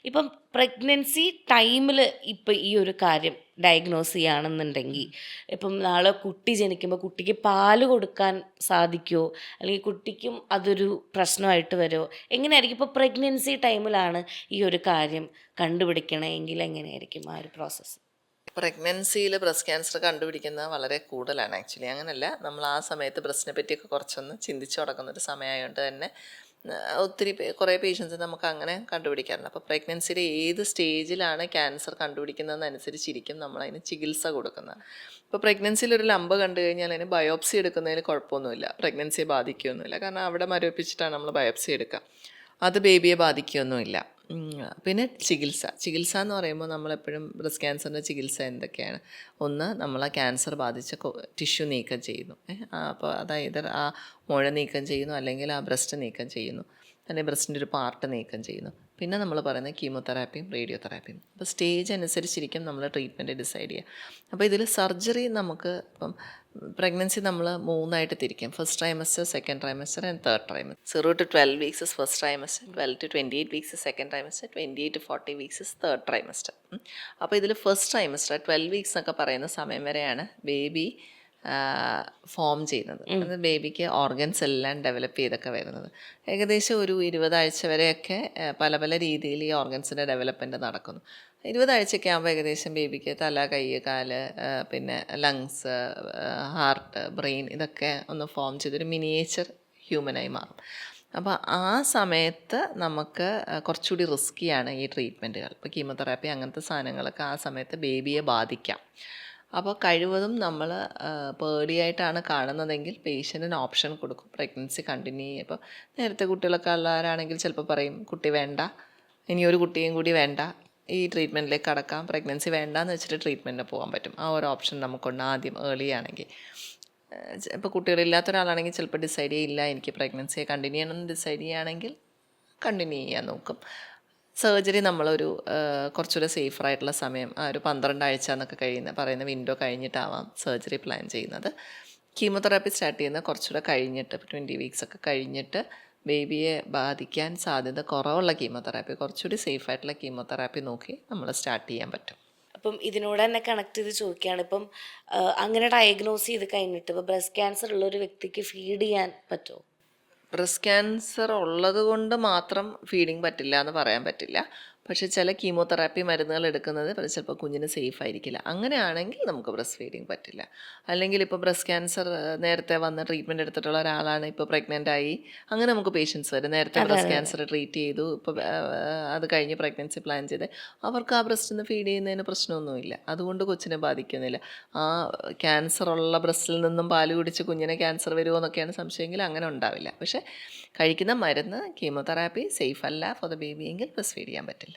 ഇപ്പം പ്രഗ്നൻസി ടൈമിൽ ഇപ്പം ഈ ഒരു കാര്യം ഡയഗ്നോസ് ചെയ്യുകയാണെന്നുണ്ടെങ്കിൽ ഇപ്പം നാളെ കുട്ടി ജനിക്കുമ്പോൾ കുട്ടിക്ക് പാല് കൊടുക്കാൻ സാധിക്കുമോ, അല്ലെങ്കിൽ കുട്ടിക്കും അതൊരു പ്രശ്നമായിട്ട് വരുമോ, എങ്ങനെയായിരിക്കും ഇപ്പോൾ പ്രഗ്നൻസി ടൈമിലാണ് ഈ ഒരു കാര്യം കണ്ടുപിടിക്കണമെങ്കിൽ എങ്ങനെയായിരിക്കും ആ ഒരു പ്രോസസ്സ്? പ്രഗ്നൻസിയിൽ ബ്രസ്റ്റ് ക്യാൻസർ കണ്ടുപിടിക്കുന്നത് വളരെ കൂടുതലാണ്. ആക്ച്വലി അങ്ങനല്ല, നമ്മൾ ആ സമയത്ത് ബ്രസ്റ്റിനെ പറ്റിയൊക്കെ കുറച്ചൊന്ന് ചിന്തിച്ച് തുടങ്ങുന്നൊരു സമയമായതുകൊണ്ട് തന്നെ ഒത്തിരി കുറേ പേഷ്യൻസ് നമുക്ക് അങ്ങനെ കണ്ടുപിടിക്കാറുണ്ട്. അപ്പോൾ പ്രഗ്നൻസിയുടെ ഏത് സ്റ്റേജിലാണ് ക്യാൻസർ കണ്ടുപിടിക്കുന്നതെന്നനുസരിച്ചിരിക്കും നമ്മളതിന് ചികിത്സ കൊടുക്കുന്നത്. ഇപ്പോൾ പ്രഗ്നൻസിയിൽ ഒരു ലംബ് കണ്ടു കഴിഞ്ഞാൽ അതിന് ബയോപ്സി എടുക്കുന്നതിന് കുഴപ്പമൊന്നുമില്ല, പ്രഗ്നൻസിയെ ബാധിക്കുകയൊന്നുമില്ല. കാരണം അവിടെ മരവിപ്പിച്ചിട്ടാണ് നമ്മൾ ബയോപ്സി എടുക്കുക, അത് ബേബിയെ ബാധിക്കുകയൊന്നുമില്ല. പിന്നെ ചികിത്സ എന്ന് പറയുമ്പോൾ നമ്മളെപ്പോഴും ബ്രസ്റ്റ് ക്യാൻസറിൻ്റെ ചികിത്സ എന്തൊക്കെയാണ്? ഒന്ന്, നമ്മൾ ആ ക്യാൻസർ ബാധിച്ച ടിഷ്യൂ നീക്കം ചെയ്യുന്നു. അപ്പോൾ അതായത് ആ മുഴ നീക്കം ചെയ്യുന്നു, അല്ലെങ്കിൽ ആ ബ്രസ്റ്റ് നീക്കം ചെയ്യുന്നു, അല്ലെങ്കിൽ ബ്രസ്റ്റിൻ്റെ ഒരു പാർട്ട് നീക്കം ചെയ്യുന്നു. പിന്നെ നമ്മൾ പറയുന്നത് കീമോതെറാപ്പിയും റേഡിയോതെറാപ്പിയും. അപ്പോൾ സ്റ്റേജ് അനുസരിച്ചിരിക്കും നമ്മൾ ട്രീറ്റ്മെൻറ്റ് ഡിസൈഡ് ചെയ്യുക. അപ്പോൾ ഇതിൽ സർജറി നമുക്ക് ഇപ്പം പ്രഗ്നൻസി നമ്മൾ 3ആയിട്ട് തിരിക്കും: first trimester, second trimester and third trimester. 0 to 12 weeks is first trimester, 12 to 28 weeks is second trimester, 28 to 40 weeks is third trimester. അപ്പോൾ ഇതിൽ ഫസ്റ്റ് ട്രൈമസ്റ്റർ 12 weeks എന്നൊക്കെ പറയുന്ന സമയം വരെയാണ് ബേബി ഫോം ചെയ്യുന്നത്. അത് ബേബിക്ക് ഓർഗൻസ് എല്ലാം ഡെവലപ്പ് ചെയ്തൊക്കെ വരുന്നത്. ഏകദേശം ഒരു 20 ആഴ്ച വരെയൊക്കെ പല പല രീതിയിൽ ഈ ഓർഗൻസിൻ്റെ ഡെവലപ്മെൻറ്റ് നടക്കുന്നു. 20 ആഴ്ചയൊക്കെ ആകുമ്പോൾ ഏകദേശം ബേബിക്ക് തല, കൈ, കാല്, പിന്നെ ലങ്സ്, ഹാർട്ട്, ബ്രെയിൻ ഇതൊക്കെ ഒന്ന് ഫോം ചെയ്തൊരു മിനിയേച്ചർ ഹ്യൂമനായി മാറും. അപ്പോൾ ആ സമയത്ത് നമുക്ക് കുറച്ചുകൂടി റിസ്ക്കിയാണ് ഈ ട്രീറ്റ്മെൻറ്റുകൾ. ഇപ്പോൾ കീമോതെറാപ്പി അങ്ങനത്തെ സാധനങ്ങളൊക്കെ ആ സമയത്ത് ബേബിയെ ബാധിക്കാം. അപ്പോൾ കഴിവതും നമ്മൾ പേടിയായിട്ടാണ് കാണുന്നതെങ്കിൽ പേഷ്യൻറ്റിന് ഓപ്ഷൻ കൊടുക്കും പ്രഗ്നൻസി കണ്ടിന്യൂ ചെയ്യുക. ഇപ്പോൾ നേരത്തെ കുട്ടികളൊക്കെ ഉള്ളവരാണെങ്കിൽ ചിലപ്പോൾ പറയും കുട്ടി വേണ്ട, ഇനി ഒരു കുട്ടിയും കൂടി വേണ്ട, ഈ ട്രീറ്റ്മെൻറ്റിലേക്ക് കടക്കാം, പ്രഗ്നൻസി വേണ്ടാന്ന് വെച്ചിട്ട് ട്രീറ്റ്മെൻറ്റിന് പോകാൻ പറ്റും. ആ ഒരു ഓപ്ഷൻ നമുക്കുണ്ട് ആദ്യം ഏർലി ആണെങ്കിൽ. ഇപ്പോൾ കുട്ടികളില്ലാത്ത ഒരാളാണെങ്കിൽ ചിലപ്പോൾ ഡിസൈഡ് ചെയ്യില്ല, എനിക്ക് പ്രഗ്നൻസിയെ കണ്ടിന്യൂ ചെയ്യണമെന്ന് ഡിസൈഡ് ചെയ്യുകയാണെങ്കിൽ കണ്ടിന്യൂ ചെയ്യാൻ നോക്കും. സർജറി നമ്മളൊരു കുറച്ചുകൂടെ സേഫറായിട്ടുള്ള സമയം, ഒരു 12 ആഴ്ച എന്നൊക്കെ പറയുന്ന വിൻഡോ കഴിഞ്ഞിട്ടാവാം സർജറി പ്ലാൻ ചെയ്യുന്നത്. കീമോതെറാപ്പി സ്റ്റാർട്ട് ചെയ്യുന്നത് കുറച്ചുകൂടെ കഴിഞ്ഞിട്ട്, 20 weeks ഒക്കെ കഴിഞ്ഞിട്ട് ബേബിയെ ബാധിക്കാൻ സാധ്യത കുറവുള്ള കീമോതെറാപ്പി, കുറച്ചുകൂടി സേഫായിട്ടുള്ള കീമോതെറാപ്പി നോക്കി നമ്മൾ സ്റ്റാർട്ട് ചെയ്യാൻ പറ്റും. അപ്പം ഇതിനോട് തന്നെ കണക്ട് ചെയ്ത് ചോദിക്കുകയാണ്, ഇപ്പം അങ്ങനെ ഡയഗ്നോസ് ചെയ്ത് കഴിഞ്ഞിട്ട് ഇപ്പോൾ ബ്രസ്റ്റ് ക്യാൻസർ ഉള്ള ഒരു വ്യക്തിക്ക് ഫീഡ് ചെയ്യാൻ പറ്റുമോ? ബ്രസ്റ്റ് ക്യാൻസർ ഉള്ളത് കൊണ്ട് മാത്രം ഫീഡിങ് പറ്റില്ല എന്ന് പറയാൻ പറ്റില്ല. പക്ഷേ ചില കീമോതെറാപ്പി മരുന്നുകൾ എടുക്കുന്നത് ചിലപ്പോൾ കുഞ്ഞിന് സേഫ് ആയിരിക്കില്ല. അങ്ങനെയാണെങ്കിൽ നമുക്ക് ബ്രസ്റ്റ് ഫീഡിങ് പറ്റില്ല. അല്ലെങ്കിൽ ഇപ്പോൾ ബ്രസ്റ്റ് ക്യാൻസർ നേരത്തെ വന്ന് ട്രീറ്റ്മെൻറ്റ് എടുത്തിട്ടുള്ള ഒരാളാണ്, ഇപ്പോൾ പ്രഗ്നൻ്റ് ആയി, അങ്ങനെ നമുക്ക് പേഷ്യൻസ് വരും. നേരത്തെ ബ്രസ്റ്റ് ക്യാൻസർ ട്രീറ്റ് ചെയ്തു, ഇപ്പോൾ അത് കഴിഞ്ഞ് പ്രഗ്നൻസി പ്ലാൻ ചെയ്ത് അവർക്ക് ആ ബ്രസ്റ്റിൽ നിന്ന് ഫീഡ് ചെയ്യുന്നതിന് പ്രശ്നമൊന്നുമില്ല. അതുകൊണ്ട് കൊച്ചിനെ ബാധിക്കുന്നില്ല. ആ ക്യാൻസർ ഉള്ള ബ്രസ്റ്റിൽ നിന്നും പാല് കുടിച്ച് കുഞ്ഞിനെ ക്യാൻസർ വരുമോ എന്നൊക്കെയാണ് സംശയമെങ്കിൽ അങ്ങനെ ഉണ്ടാവില്ല. പക്ഷേ കഴിക്കുന്ന മരുന്ന് കീമോതെറാപ്പി സേഫ് അല്ല ഫോർ ദ ബേബി എങ്കിൽ ബ്രസ്റ്റ് ഫീഡ് ചെയ്യാൻ പറ്റില്ല.